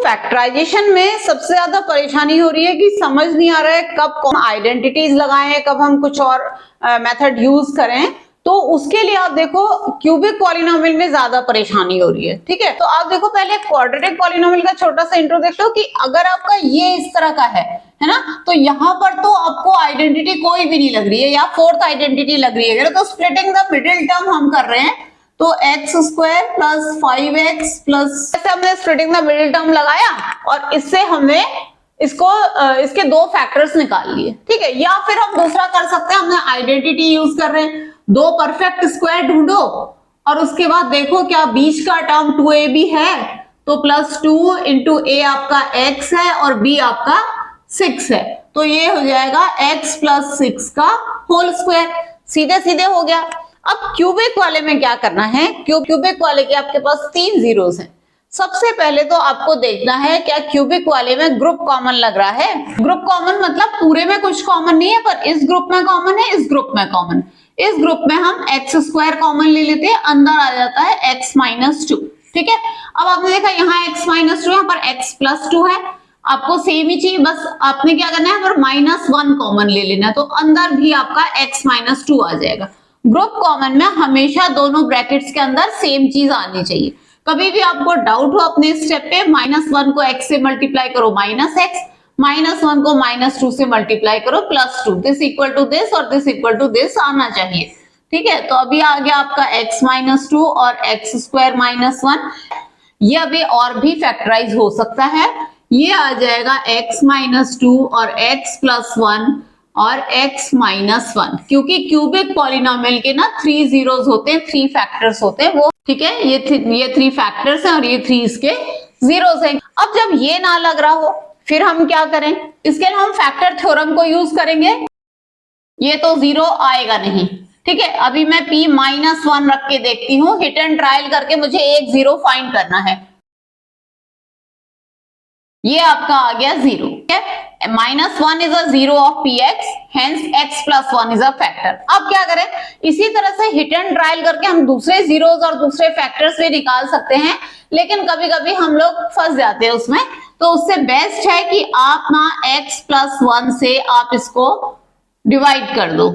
Factorisation में सबसे ज्यादा परेशानी हो रही है कि समझ नहीं आ रहा है कब कौन आइडेंटिटीज लगाएं, कब हम कुछ और मेथड यूज करें। तो उसके लिए आप देखो क्यूबिक पॉलिनोमियल में ज्यादा परेशानी हो रही है। ठीक है, तो आप देखो पहले क्वाड्रेटिक पॉलिनोमियल का छोटा सा इंट्रो देख लो कि अगर आपका ये इस तरह का है ना, तो यहाँ पर तो आपको आइडेंटिटी कोई भी नहीं लग रही है या फोर्थ आइडेंटिटी लग रही है, तो स्प्लिटिंग द मिडिल टर्म हम कर रहे हैं, तो x square plus 5x plus, ऐसे हमने स्प्लिटिंग द मिडिल टर्म लगाया और इससे हमने इसको इसके दो फैक्टर्स निकाल लिए। ठीक है, या फिर हम दूसरा कर सकते हैं, हमने आइडेंटिटी यूज कर रहे हैं, दो परफेक्ट स्क्वायर ढूंढो और उसके बाद देखो क्या बीच का टर्म 2ab है, तो प्लस 2 इंटू ए आपका x है और b आपका 6 है, तो ये हो जाएगा x प्लस 6 का होल स्क्वायर। सीधे सीधे हो गया। अब क्यूबिक वाले में क्या करना है, क्यूबिक वाले के आपके पास 3 जीरोस हैं। सबसे पहले तो आपको देखना है क्या क्यूबिक वाले में ग्रुप कॉमन लग रहा है। ग्रुप कॉमन मतलब पूरे में कुछ कॉमन नहीं है, पर इस ग्रुप में कॉमन है, इस ग्रुप में कॉमन। इस ग्रुप में हम एक्स स्क्वायर कॉमन ले लेते हैं, अंदर आ जाता है x माइनस 2। ठीक है, अब आपने देखा यहाँ x माइनस 2, यहाँ पर x प्लस 2 है, आपको सेम ही चाहिए, बस आपने क्या करना है, पर -1 कॉमन ले लेना, तो अंदर भी आपका x माइनस 2 आ जाएगा। ग्रुप कॉमन में हमेशा दोनों ब्रैकेट्स के अंदर सेम चीज आनी चाहिए। कभी भी आपको डाउट हो अपने स्टेप पे, -1 को x से मल्टीप्लाई करो -x, -1 को -2 से मल्टीप्लाई करो +2, दिस इक्वल टू दिस और दिस इक्वल टू दिस आना चाहिए। ठीक है, तो अभी आ गया आपका x माइनस 2 और x स्क्वायर -1। ये अभी और भी फैक्टराइज हो सकता है, ये आ जाएगा x माइनस 2 और x प्लस 1 और x माइनस 1, क्योंकि क्यूबिक पॉलिनोमियल के ना 3 जीरोस होते हैं, 3 फैक्टर्स होते हैं वो। ठीक है, ये 3 फैक्टर्स हैं और ये 3 इसके जीरोस हैं। अब जब ये ना लग रहा हो फिर हम क्या करें, इसके लिए हम फैक्टर थ्योरम को यूज करेंगे। ये तो जीरो आएगा नहीं। ठीक है, अभी मैं p -1 रख के देखती हूँ, हिट एंड ट्रायल करके मुझे एक जीरो फाइंड करना है। ये आपका आ गया 0। -1 is a zero of px, hence x plus 1 is a factor. अब क्या करें, इसी तरह से हिट एंड ट्रायल करके हम दूसरे जीरोस और दूसरे फैक्टर्स भी निकाल सकते हैं, लेकिन कभी कभी हम लोग फंस जाते हैं उसमें, तो उससे बेस्ट है कि आप ना x प्लस 1 से आप इसको डिवाइड कर दो।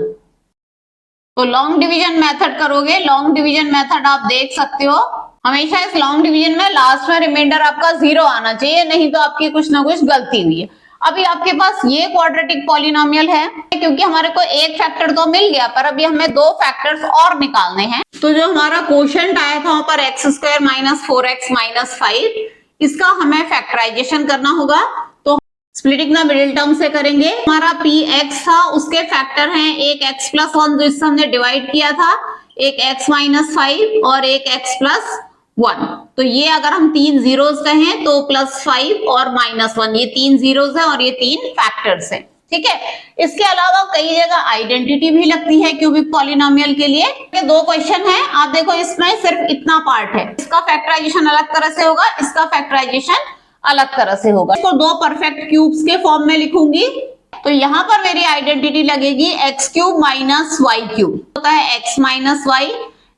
तो लॉन्ग डिवीजन मेथड करोगे, लॉन्ग डिवीजन मेथड आप देख सकते हो, हमेशा इस लॉन्ग डिवीजन में लास्ट में रिमाइंडर आपका 0 आना चाहिए, नहीं तो आपकी कुछ ना कुछ गलती हुई है। अभी आपके पास ये क्वाड्रेटिक पॉलिनोमियल है, क्योंकि हमारे को एक फैक्टर तो मिल गया, पर अभी हमें दो फैक्टर्स और निकालने हैं। तो जो हमारा क्वोशिएंट आया था वहां पर x square minus 4x minus 5, इसका हमें फैक्टराइजेशन करना होगा, तो स्प्लिटिंग द मिडिल टर्म से करेंगे। हमारा px था, उसके फैक्टर हैं एक x प्लस 1 जो इससे हमने डिवाइड किया था, एक x माइनस 5 और एक x प्लस 1। तो ये अगर हम 3 जीरोस कहें तो +5 और -1, ये 3 जीरोस है और ये 3 फैक्टर्स है। ठीक है, इसके अलावा कई जगह आइडेंटिटी भी लगती है क्यूबिक पॉलिनोमियल के लिए। ये दो क्वेश्चन है, आप देखो इसमें सिर्फ इतना पार्ट है, इसका फैक्टराइजेशन अलग तरह से होगा, इसका फैक्टराइजेशन अलग तरह से होगा। इसको दो परफेक्ट क्यूब्स के फॉर्म में लिखूंगी, तो यहाँ पर मेरी आइडेंटिटी लगेगी x cube minus y cube, होता है x minus y,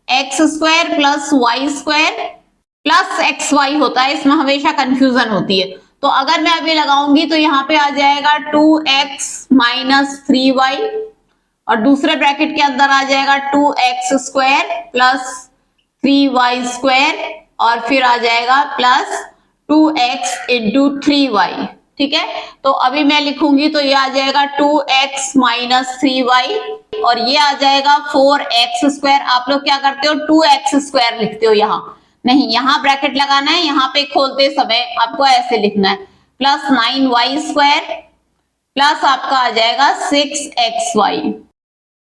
x square plus y square plus x y होता है, इसमें हमेशा कंफ्यूजन होती है। तो अगर मैं अभी लगाऊंगी तो यहाँ पे आ जाएगा 2x माइनस 3y और दूसरे ब्रैकेट के अंदर आ जाएगा 2x square plus 3y square और फिर आ जाएगा प्लस 2x इंटू 3y। ठीक है, तो अभी मैं लिखूंगी तो ये आ जाएगा 2x माइनस 3y और ये आ जाएगा 4x स्क्वायर। आप लोग क्या करते हो, 2x स्क्वायर लिखते हो, यहाँ नहीं, यहाँ ब्रैकेट लगाना है, यहाँ पे खोलते समय आपको ऐसे लिखना है, प्लस 9y स्क्वायर प्लस आपका आ जाएगा 6xy।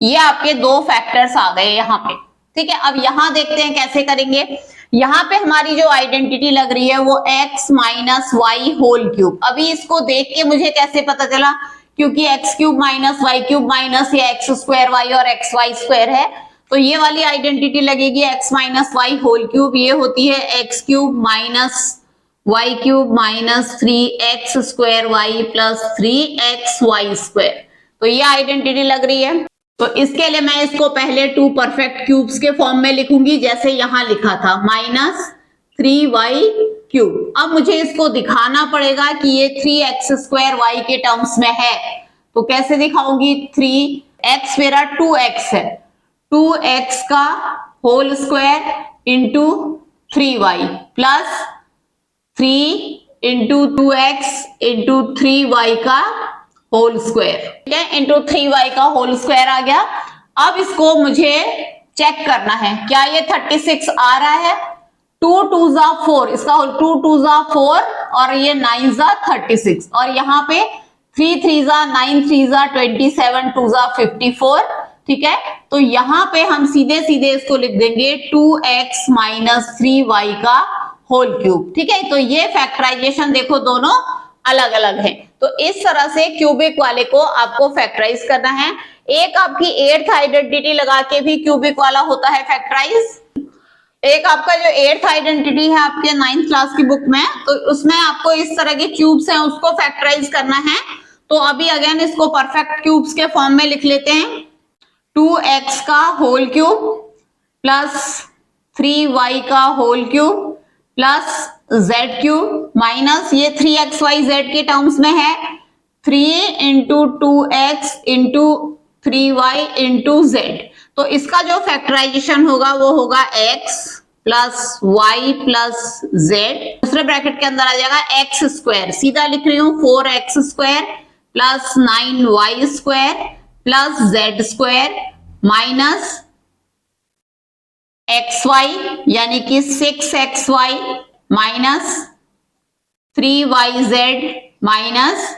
ये आपके दो फैक्टर्स आ गए यहाँ पे। ठीक है, अब यहाँ देखते हैं कैसे करेंगे। यहाँ पे हमारी जो आइडेंटिटी लग रही है वो x minus y whole cube. अभी इसको देख के मुझे कैसे पता चला, क्योंकि x cube minus y cube minus ये x स्क्वायर वाई और x वाई स्क्वायर है, तो ये वाली आइडेंटिटी लगेगी x minus y whole cube, ये होती है x cube minus y cube minus 3x square y plus 3x y square. तो ये आइडेंटिटी लग रही है। तो इसके लिए मैं इसको पहले 2 परफेक्ट क्यूब्स के फॉर्म में लिखूंगी, जैसे यहां लिखा था -3y क्यूब। अब मुझे इसको दिखाना पड़ेगा कि ये 3x² y के टर्म्स में है, तो कैसे दिखाऊंगी? 3x मेरा 2x है, 2x का whole square into 3y plus 3 into 2x into 3y का होल स्क्वायर, ठीक है, इंटू 3y का होल स्क्वायर आ गया। अब इसको मुझे चेक करना है, क्या ये 36 आ रहा है? 2 2 जा 4, इसका होल 2 2 जा 4 और ये 9 जा 36, और यहाँ पे 3 3 जा 9, 3 जा 27, 2 जा 54, ठीक है। तो यहाँ पे हम सीधे सीधे इसको लिख देंगे 2x माइनस 3y का होल क्यूब, ठीक है। तो ये फैक्टराइजेशन देखो दोनों अलग अलग है। तो इस तरह से क्यूबिक वाले को आपको फैक्टराइज करना है। एक आपकी 8th आइडेंटिटी लगा के भी क्यूबिक वाला होता है फैक्टराइज। एक आपका जो 8th आइडेंटिटी है आपके 9th क्लास की बुक में, तो उसमें आपको इस तरह के क्यूब्स हैं उसको फैक्टराइज करना है। तो अभी अगेन इसको परफेक्ट क्यूब्स के फॉर्म में लिख लेते हैं। 2x का होल क्यूब प्लस 3y का whole cube plus z cube minus ये 3xyz के टर्म्स में है 3 into 2x into 3y into z। तो इसका जो फैक्टराइजेशन होगा वो होगा x plus y plus z, दूसरे ब्रैकेट के अंदर आ जाएगा x स्क्वायर, सीधा लिख रही हूँ 4x square plus 9y square plus z square minus xy यानी कि 6xy minus 3yz minus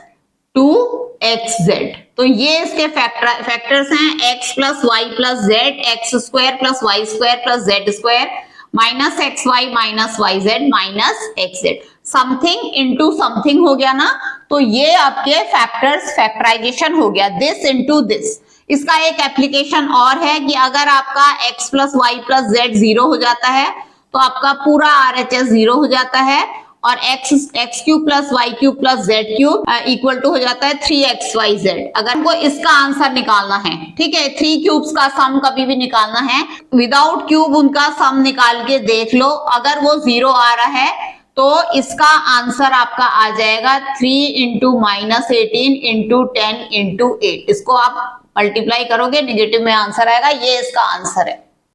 2xz। तो ये इसके फैक्टर्स हैं x plus y plus z, x square plus y square plus z square minus x y minus y z minus x z. Something into something हो गया ना, तो ये आपके फैक्टर्स फैक्टराइजेशन हो गया, दिस इंटू दिस। इसका एक एप्लीकेशन और है कि अगर आपका x plus y plus z 0 हो जाता है तो आपका पूरा RHS 0 हो जाता है, और x cube plus y cube plus z cube equal to हो जाता है 3xyz। अगर हमको इसका आंसर निकालना है, ठीक है, 3 क्यूब्स का सम कभी भी निकालना है, विदाउट क्यूब उनका सम निकाल के देख लो, अगर वो 0 आ रहा है तो इसका आंसर आपका आ जाएगा 3 इंटू माइनस 18 इंटू 10 इंटू 8। इसको आप मल्टीप्लाई करोगे, निगेटिव में आंसर आएगा, ये इसका आंसर है।